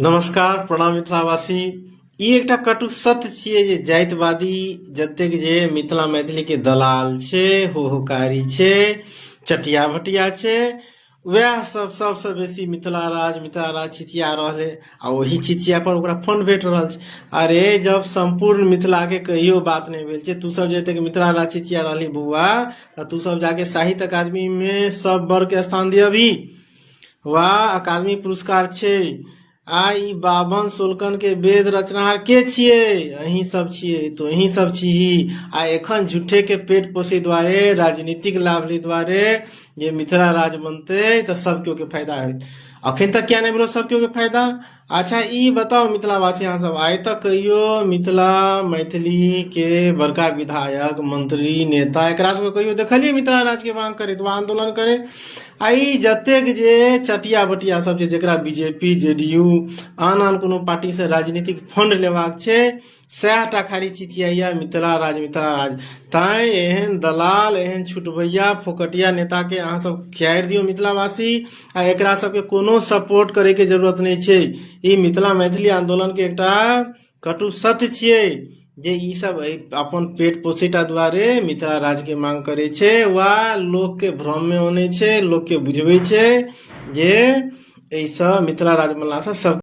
नमस्कार प्रणाम मिथिलावासी। ई एकटा कटु सत्य छियै जे जातिवादी जतेक जे मिथिला मैथिली के दलाल छै, होहकारी छै, चटिया भटिया छै, वएह सब सबसे बेसी मिथिला राज छिचिया रहल है। आ वही छिचिया पर ओकरा फंड भेट रहल छै। अरे जब संपूर्ण मिथिला के कहियो बात नहीं भेल छै, तू सब जते मिथिला राज छिचिया रहली बउआ, तू सब जाके साहित्य अकादमी में सब वर्ग के स्थान दिया भी। वाह, अकादमी पुरस्कार छै। आ ई बाभन सोलकन के वेद रचनाहार के छिए? अहीं सब छिए। तो अहीं सब छिही। आ एखन झूठे के पेट पोषे द्वारे, राजनीतिक लाभ ले द्वारे जे मिथिला राज बनते तो सब केओ के फायदा होत। अखन तक क्या नहीं बोलो सब केओ के फायदा? अच्छा ई बताओ मिथिलावासी अहाँ सब, आइ तक कहियो मिथिला मैथिली के बड़का विधायक, मंत्री, नेता एकरा सबके कहियो देखलिए मिथिला राज के मांग करे वा आंदोलन करे? आई जतेक जे चटिया बटिया सब छै, जेकरा बीजेपी, जेडीयू, आन कोनो पार्टी से राजनीतिक फंड लेवाक छै, सएह टा खाली चिचिया मिथिला राज मिथिला राज। तैं एहन दलाल, एहन छुटबैया, फोकटिया नेता के अहाँ सब खियार दियो मिथिलावासी। आ एकरा सबके कोनो सपोर्ट करे के जरूरत नहीं छै। ई मिथिला मैथिली आंदोलन के एकटा कटु सत्य छियै जे ई सब अपन पेट पोषेटा द्वारे मिथिला राज के मांग करे छै, वा लोक के भ्रम में आने छै, लोक के बुझबै छै जे एहिसँ मिथिला राज बनला से सब